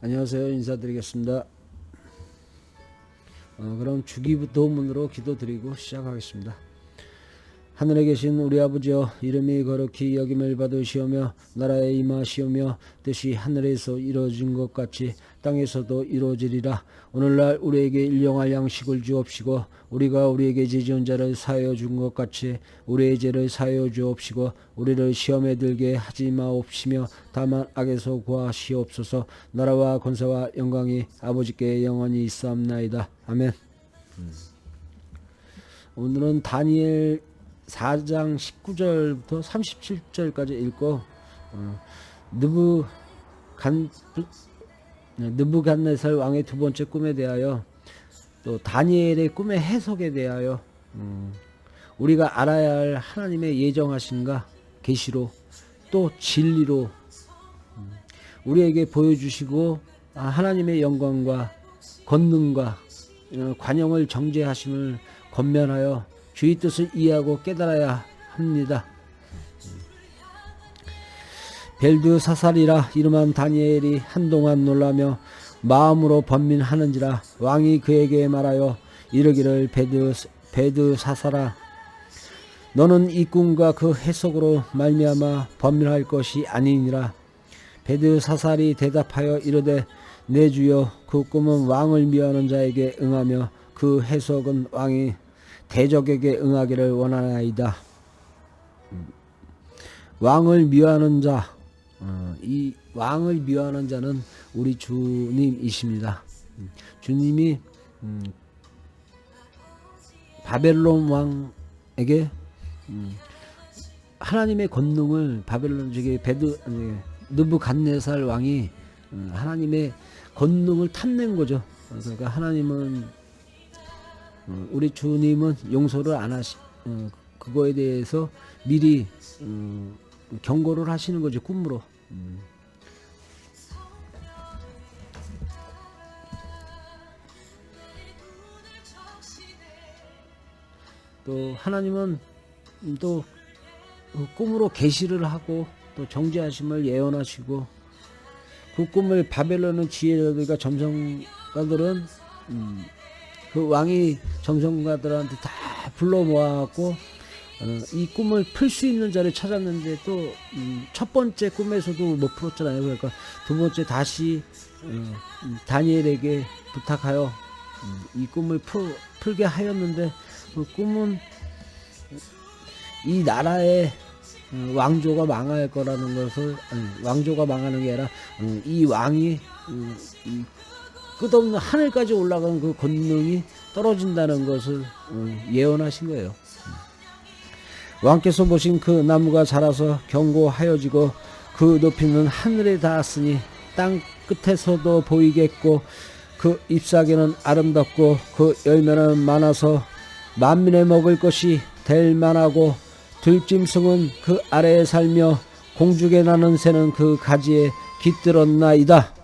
안녕하세요. 인사드리겠습니다. 그럼 주기도문으로 기도드리고 시작하겠습니다. 하늘에 계신 우리 아버지여, 이름이 거룩히 여김을 받으시오며 나라에 임하시오며 뜻이 하늘에서 이루어진 것 같이 땅에서도 이루어지리라. 오늘날 우리에게 일용할 양식을 주옵시고 우리가 우리에게 죄지은 자를 사하여 준 것 같이 우리의 죄를 사하여 주옵시고 우리를 시험에 들게 하지 마옵시며 다만 악에서 구하시옵소서. 나라와 권세와 영광이 아버지께 영원히 있사옵나이다. 아멘. 오늘은 다니엘 4장 19절부터 37절까지 읽고 느부갓네살 왕의 두 번째 꿈에 대하여 또 다니엘의 꿈의 해석에 대하여 우리가 알아야 할 하나님의 예정하신가 계시로 또 진리로 우리에게 보여주시고 하나님의 영광과 권능과 관용을 정죄하심을 권면하여 주의 뜻을 이해하고 깨달아야 합니다. 벨드사살이라 이름한 다니엘이 한동안 놀라며 마음으로 번민하는지라 왕이 그에게 말하여 이르기를 벨드사살아, 너는 이 꿈과 그 해석으로 말미암아 번민할 것이 아니니라. 벨드사살이 대답하여 이르되 내 주여, 그 꿈은 왕을 미워하는 자에게 응하며 그 해석은 왕이 대적에게 응하기를 원하나이다. 왕을 미워하는 자, 이 왕을 미워하는 자는 우리 주님이십니다. 주님이 바벨론 왕에게 하나님의 권능을 바벨론 쪽에 느부갓네살 왕이 하나님의 권능을 탐낸 거죠. 그러니까 하나님은 우리 주님은 용서를 안 하시, 그거에 대해서 미리 경고를 하시는 거죠, 꿈으로. 또 하나님은 또 꿈으로 계시를 하고 또 정죄하심을 예언하시고 그 꿈을 바벨론의 지혜자들과 점성가들은 그 왕이 점성가들한테 다 불러 모아갖고 이 꿈을 풀 수 있는 자를 찾았는데 또 첫 번째 꿈에서도 못 풀었잖아요. 그러니까 두 번째 다시 다니엘에게 부탁하여 이 꿈을 풀게 하였는데 그 꿈은 이 나라의 왕조가 망할 거라는 것을, 왕조가 망하는 게 아니라 이 왕이 이 끝없는 하늘까지 올라간 그 권능이 떨어진다는 것을 예언하신 거예요. 왕께서 보신 그 나무가 자라서 견고하여지고 그 높이는 하늘에 닿았으니 땅 끝에서도 보이겠고 그 잎사귀는 아름답고 그 열매는 많아서 만민의 먹을 것이 될 만하고 들짐승은 그 아래에 살며 공중에 나는 새는 그 가지에 깃들었나이다.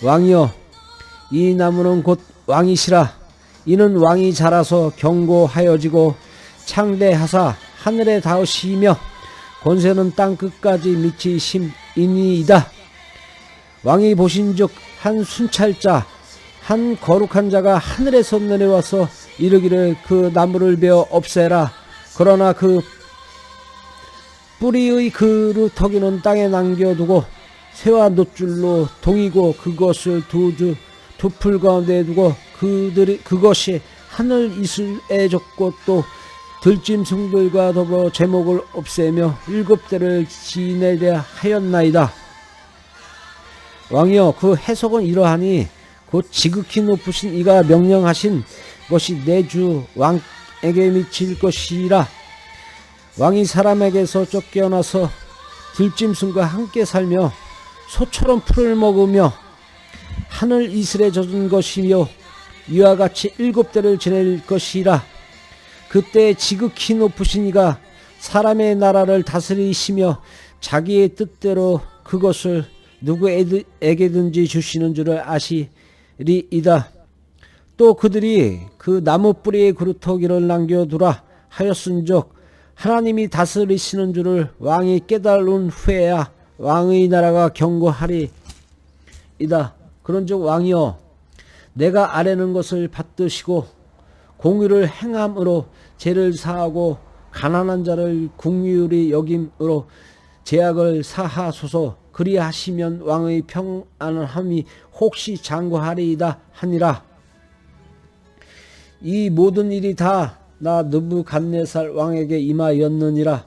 왕이여, 이 나무는 곧 왕이시라. 이는 왕이 자라서 견고하여지고 창대하사 하늘에 닿으시며 권세는 땅 끝까지 미치심이니이다. 왕이 보신즉 한 순찰자, 한 거룩한 자가 하늘에서 내려와서 이르기를 그 나무를 베어 없애라. 그러나 그 뿌리의 그루터기는 땅에 남겨두고 새와 놋줄로 동이고 그것을 두 풀 가운데 두고 그것이 하늘 이슬에 젖고 또 들짐승들과 더불어 제목을 없애며 7대를 지내려 하였나이다. 왕이여, 그 해석은 이러하니 곧 지극히 높으신 이가 명령하신 것이 내 주 왕에게 미칠 것이라. 왕이 사람에게서 쫓겨나서 들짐승과 함께 살며 소처럼 풀을 먹으며 하늘 이슬에 젖은 것이며 이와 같이 7대를 지낼 것이라. 그때 지극히 높으신 이가 사람의 나라를 다스리시며 자기의 뜻대로 그것을 누구에게든지 주시는 줄을 아시리이다. 또 그들이 그 나무 뿌리에 그루터기를 남겨두라 하였은즉 하나님이 다스리시는 줄을 왕이 깨달은 후에야 왕의 나라가 견고하리이다. 그런즉 왕이여 내가 아뢰는 것을 받드시고 공의를 행함으로 죄를 사하고 가난한 자를 긍휼히 여김으로 죄악을 사하소서. 그리하시면 왕의 평안함이 혹시 장구하리이다 하니라. 이 모든 일이 다 나 느부갓네살 왕에게 임하였느니라.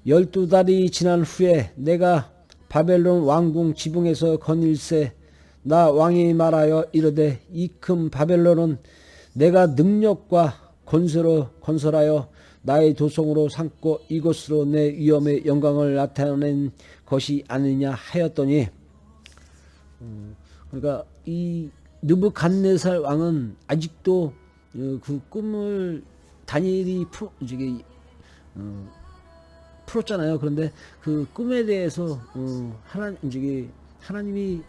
12달이 지난 후에 내가 바벨론 왕궁 지붕에서 거닐세 나 왕이 말하여 이르되 이 큰 바벨론은 내가 능력과 권세로 건설하여 나의 도성으로 삼고 이곳으로 내 위엄의 영광을 나타낸 것이 아니냐 하였더니, 그러니까 이 느부갓네살 왕은 아직도 그 꿈을 다니엘이 풀었잖아요. 그런데 그 꿈에 대해서 하나님이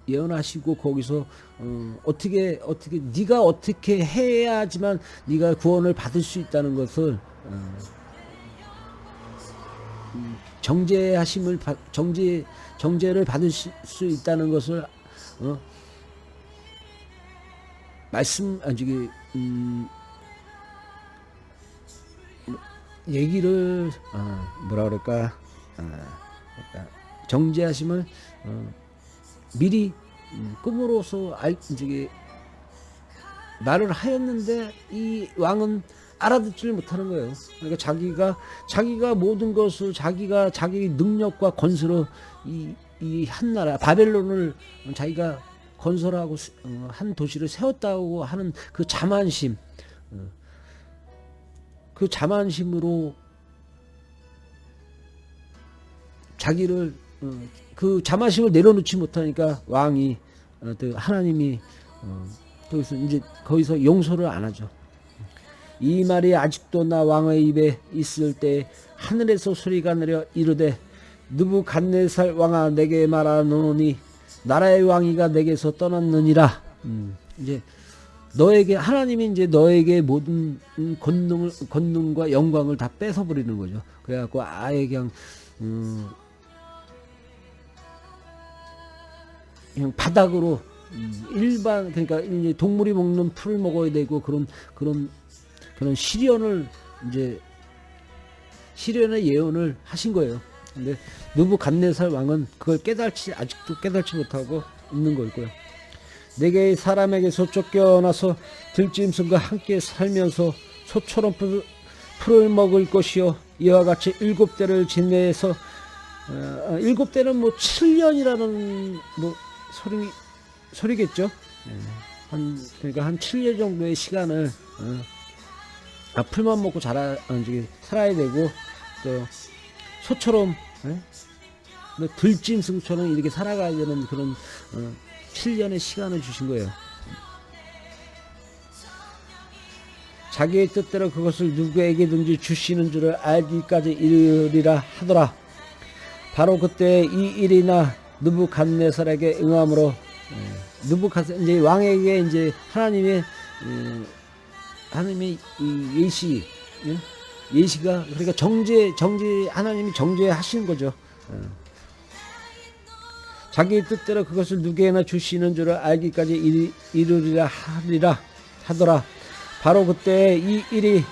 예언하시고 거기서 어떻게 네가 어떻게 해야지만 네가 구원을 받을 수 있다는 것을 정죄를 받을 수 있다는 것을 얘기를 뭐라 그럴까 정죄하심을 미리 꿈으로서 말을 하였는데 이 왕은 알아듣지를 못하는 거예요. 그러니까 자기가 모든 것을 자기 능력과 건설로 이 한 나라 바벨론을 자기가 건설하고 한 도시를 세웠다고 하는 그 자만심, 그 자만심으로 자기를 그 자만심을 내려놓지 못하니까 왕이 하나님이 거기서 용서를 안 하죠. 이 말이 아직도 나 왕의 입에 있을 때 하늘에서 소리가 내려 이르되 느부갓네살 왕아 내게 말하노니 나라의 왕이가 내게서 떠났느니라. 이제 너에게 하나님이 이제 너에게 모든 권능과 영광을 다 뺏어버리는 거죠. 그래갖고 아예 그냥 바닥으로 일반 그러니까 이제 동물이 먹는 풀을 먹어야 되고 그런 시련의 예언을 하신 거예요. 근데 느부갓네살 왕은 그걸 아직도 깨달지 못하고 있는 거고요. 내게 사람에게서 쫓겨나서 들짐승과 함께 살면서 소처럼 풀을 먹을 것이요 이와 같이 7대를 지내서 7대는 뭐 7년이라는 뭐 소리겠죠. 그러니까 한 7년 정도의 시간을 풀만 먹고 살아야 되고 또 소처럼 들짐승처럼 이렇게 살아가야 되는 그런 7년의 시간을 주신 거예요. 자기의 뜻대로 그것을 누구에게든지 주시는 줄을 알기까지 이르리라 하더라. 바로 그때 이 일이나 느부갓네살에게 응함으로 이제 왕에게 이제 하나님의 예시가 그러니까 하나님이 정죄하시는 거죠. 자기 뜻대로 그것을 누구에나 주시는 줄을 알기까지 이르리라 하더라. 바로 그때 이 일이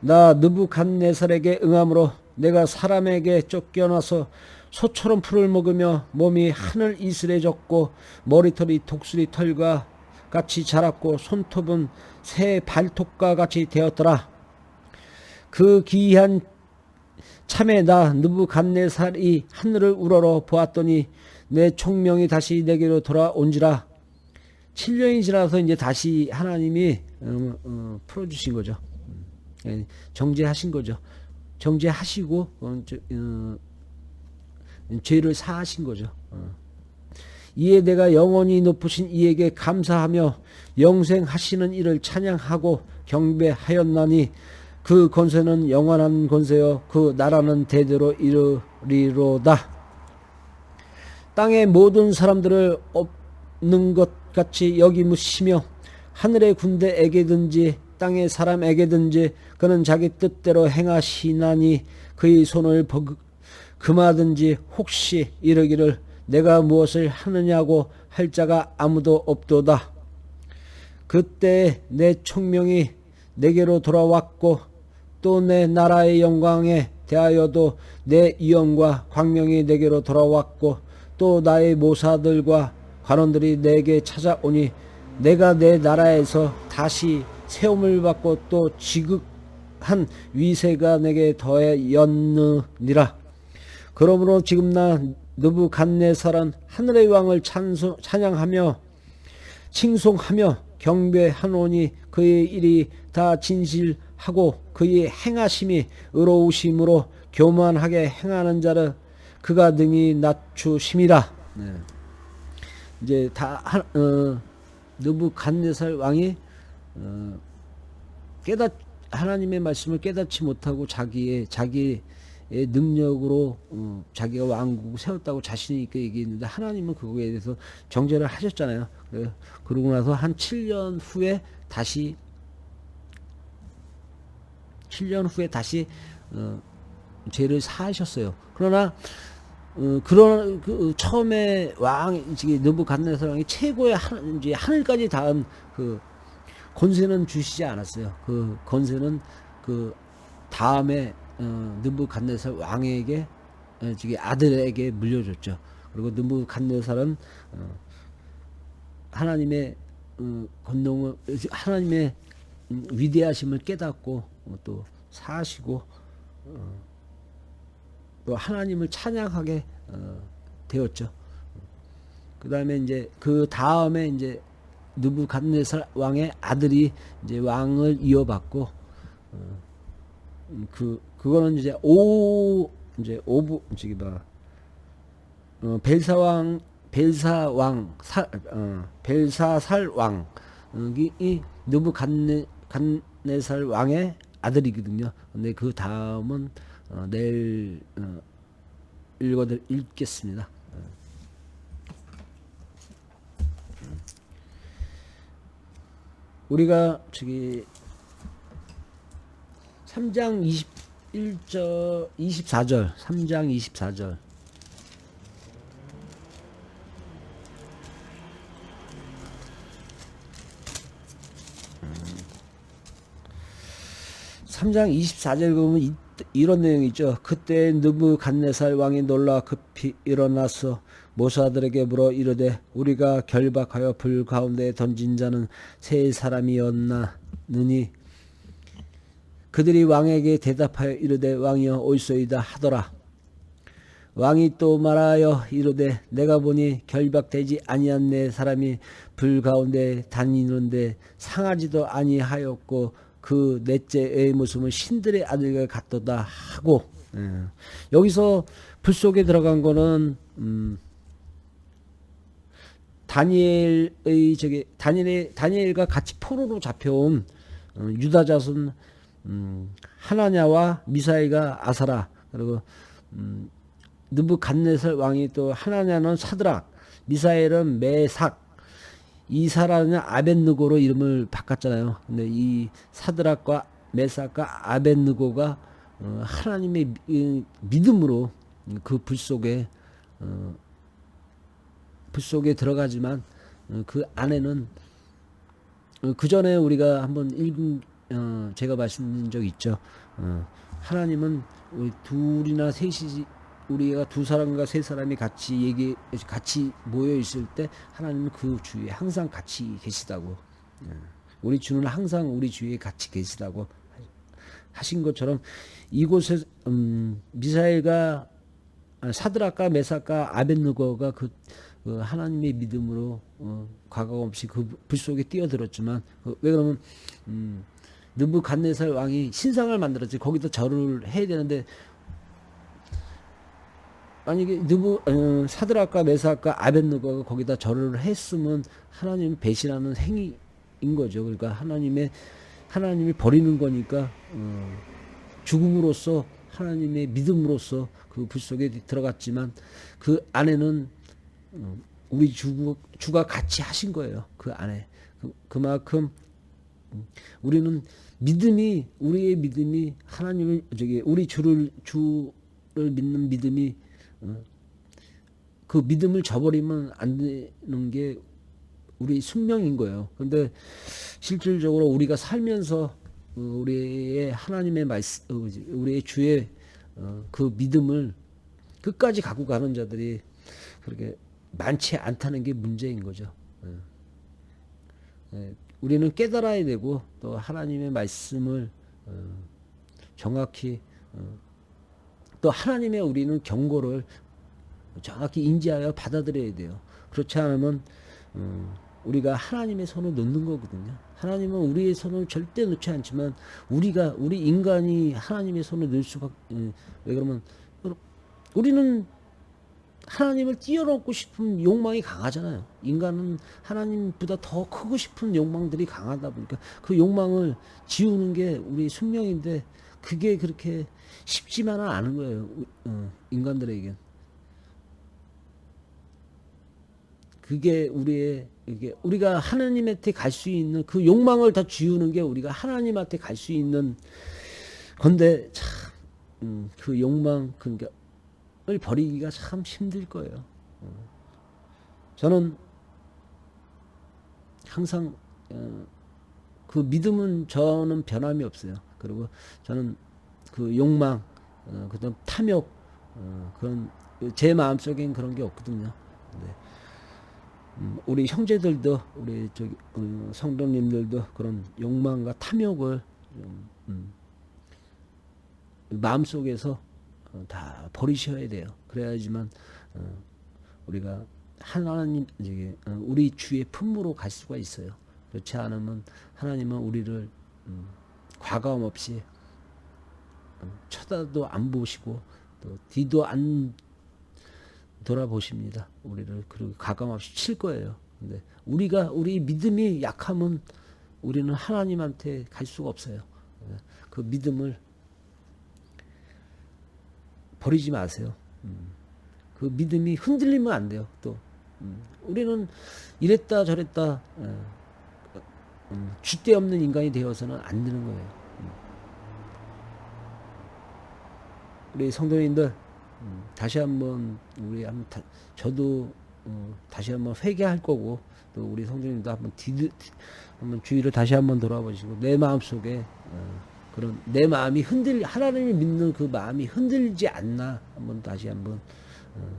나 느부갓네살에게 응함으로 내가 사람에게 쫓겨나서 소처럼 풀을 먹으며 몸이 하늘 이슬에 젖고 머리털이 독수리 털과 같이 자랐고 손톱은 새 발톱과 같이 되었더라. 그 기이한 참에 나 느부갓네살이 하늘을 우러러 보았더니 내 총명이 다시 내게로 돌아온지라. 7년이 지나서 이제 다시 하나님이 풀어주신 거죠. 정죄하신 거죠. 정죄하시고 죄를 사하신 거죠. 이에 내가 영원히 높으신 이에게 감사하며 영생하시는 이를 찬양하고 경배하였나니 그 권세는 영원한 권세요 그 나라는 대대로 이르리로다. 땅의 모든 사람들을 없는 것 같이 여기무시며 하늘의 군대에게든지 땅의 사람에게든지 그는 자기 뜻대로 행하시나니 그의 손을 그마든지 혹시 이르기를 내가 무엇을 하느냐고 할 자가 아무도 없도다. 그때 내 총명이 내게로 돌아왔고 또 내 나라의 영광에 대하여도 내 위엄과 광명이 내게로 돌아왔고 또 나의 모사들과 관원들이 내게 찾아오니 내가 내 나라에서 다시 세움을 받고 또 지극한 위세가 내게 더하였느니라. 그러므로 지금 나 느부갓네살은 하늘의 왕을 찬양하며 칭송하며 경배하노니 그의 일이 다 진실하고 그의 행하심이 의로우심으로 교만하게 행하는 자를 그가 능히 낮추심이라. 네. 이제 느부갓네살 왕이 하나님의 말씀을 깨닫지 못하고 자기의 능력으로 자기가 왕국을 세웠다고 자신 있게 얘기했는데 하나님은 그거에 대해서 정죄를 하셨잖아요. 그러고 나서 한 7년 후에 다시 죄를 사하셨어요. 그러나 처음에 느부갓네살 왕이 최고의 이제 하늘까지 닿은 그 권세는 주시지 않았어요. 그 권세는 그 다음에 느부갓네살 왕에게 아들에게 물려줬죠. 그리고 느부갓네살은 하나님의 권능을 하나님의 위대하심을 깨닫고 또 사시고 또 하나님을 찬양하게 되었죠. 그다음에 이제 그 다음에 이제 느부갓네살 왕의 아들이 이제 왕을 이어받고 그거는 이제 벨사살 왕이 느부갓네살 왕의 아들이거든요. 근데 그 다음은 내일 읽겠습니다. 우리가 3장 24절 3장 24절 3장 24절 보면 이런 내용이 있죠. 그때 느부갓네살 왕이 놀라 급히 일어나서 모사들에게 물어 이르되 우리가 결박하여 불 가운데 던진 자는 세 사람이었나느니 그들이 왕에게 대답하여 이르되 왕이여 옳소이다 하더라. 왕이 또 말하여 이르되 내가 보니 결박되지 아니한 네 사람이 불 가운데 다니는데 상하지도 아니하였고 그 넷째의 모습은 신들의 아들과 같도다 하고 여기서 불 속에 들어간 거는 다니엘과 같이 포로로 잡혀온 유다 자손 하나냐와 미사엘과 아사라 그리고 느부갓네살 왕이 또 하나냐는 사드락 미사엘은 메삭 이사라는 아벳느고로 이름을 바꿨잖아요. 근데 이 사드락과 메삭과 아벳느고가 하나님의 믿음으로 그 불 속에 들어가지만 그 안에는 그 전에 우리가 한번 읽은 제가 말씀드린 적 있죠. 하나님은 둘이나 셋이 우리가 두 사람과 세 사람이 같이 모여 있을 때 하나님은 그 주위에 항상 같이 계시다고. 우리 주는 항상 우리 주위에 같이 계시다고 하신 것처럼 이곳에 미사엘과 사드락과 메삭과 아벳느고가 그 하나님의 믿음으로 과거 없이 그 불 속에 뛰어들었지만 왜 그러면 느부갓네살 왕이 신상을 만들었지 거기다 절을 해야 되는데 만약에 사드락과 메삭과 아벳느고가 거기다 절을 했으면 하나님을 배신하는 행위인 거죠. 그러니까 하나님이 버리는 거니까 죽음으로써 하나님의 믿음으로써 그 불 속에 들어갔지만 그 안에는 우리 주가 같이 하신 거예요. 그 안에 그만큼 우리의 믿음이 하나님을 우리 주 믿는 믿음이 그 믿음을 저버리면 안 되는 게 우리 숙명인 거예요. 근데 실질적으로 우리가 살면서 우리의 하나님의 말씀, 우리의 주의 그 믿음을 끝까지 갖고 가는 자들이 그렇게 많지 않다는 게 문제인 거죠. 우리는 깨달아야 되고 또 하나님의 말씀을 정확히 또 하나님의 우리는 경고를 정확히 인지하여 받아들여야 돼요. 그렇지 않으면 우리가 하나님의 손을 놓는 거거든요. 하나님은 우리의 손을 절대 놓지 않지만 우리 인간이 하나님의 손을 놓을 수밖에. 왜 그러면 우리는 하나님을 뛰어넘고 싶은 욕망이 강하잖아요. 인간은 하나님보다 더 크고 싶은 욕망들이 강하다 보니까 그 욕망을 지우는 게 우리 숙명인데 그게 그렇게 쉽지만은 않은 거예요. 인간들에겐. 그게 우리가 하나님한테 갈 수 있는 그 욕망을 다 지우는 게 우리가 하나님한테 갈 수 있는 건데 참 그 욕망 을 버리기가 참 힘들 거예요. 저는 항상 그 믿음은 저는 변함이 없어요. 그리고 저는 그 욕망, 그다음 탐욕, 그런 제 마음속엔 그런 게 없거든요. 근데 우리 형제들도 우리 성도님들도 그런 욕망과 탐욕을 마음속에서 다 버리셔야 돼요. 그래야지만 우리가 하나님 우리 주의 품으로 갈 수가 있어요. 그렇지 않으면 하나님은 우리를 과감 없이 쳐다도 안 보시고 또 뒤도 안 돌아보십니다. 우리를 그리고 과감 없이 칠 거예요. 근데 우리 믿음이 약하면 우리는 하나님한테 갈 수가 없어요. 그 믿음을 버리지 마세요. 그 믿음이 흔들리면 안 돼요. 또 우리는 이랬다 저랬다 줏대 없는 인간이 되어서는 안 되는 거예요. 우리 성도님들 다시 한번 저도 다시 한번 회개할 거고 또 우리 성도님도 한번 주의를 다시 한번 돌아보시고 내 마음 속에 그런 내 마음이 하나님을 믿는 그 마음이 흔들리지 않나 다시 한번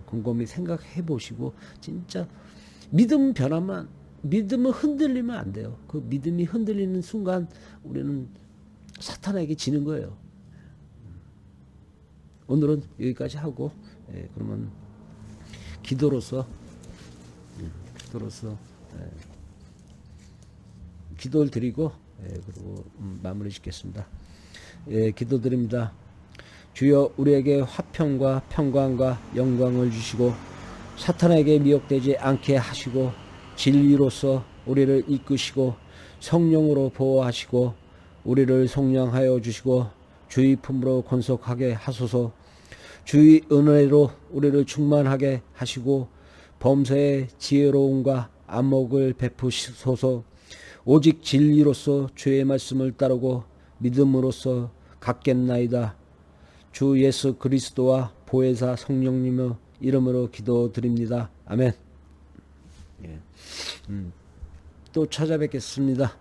곰곰이 생각해 보시고 진짜 믿음은 흔들리면 안 돼요. 그 믿음이 흔들리는 순간 우리는 사탄에게 지는 거예요. 오늘은 여기까지 하고 그러면 기도로서 기도를 드리고 그리고 마무리 짓겠습니다. 기도드립니다. 주여 우리에게 화평과 평강과 영광을 주시고 사탄에게 미혹되지 않게 하시고 진리로서 우리를 이끄시고 성령으로 보호하시고 우리를 속량하여 주시고 주의 품으로 권속하게 하소서. 주의 은혜로 우리를 충만하게 하시고 범사의 지혜로움과 안목을 베푸소서. 오직 진리로서 주의 말씀을 따르고 믿음으로써 갖겠나이다. 주 예수 그리스도와 보혜사 성령님의 이름으로 기도드립니다. 아멘. 또 찾아뵙겠습니다.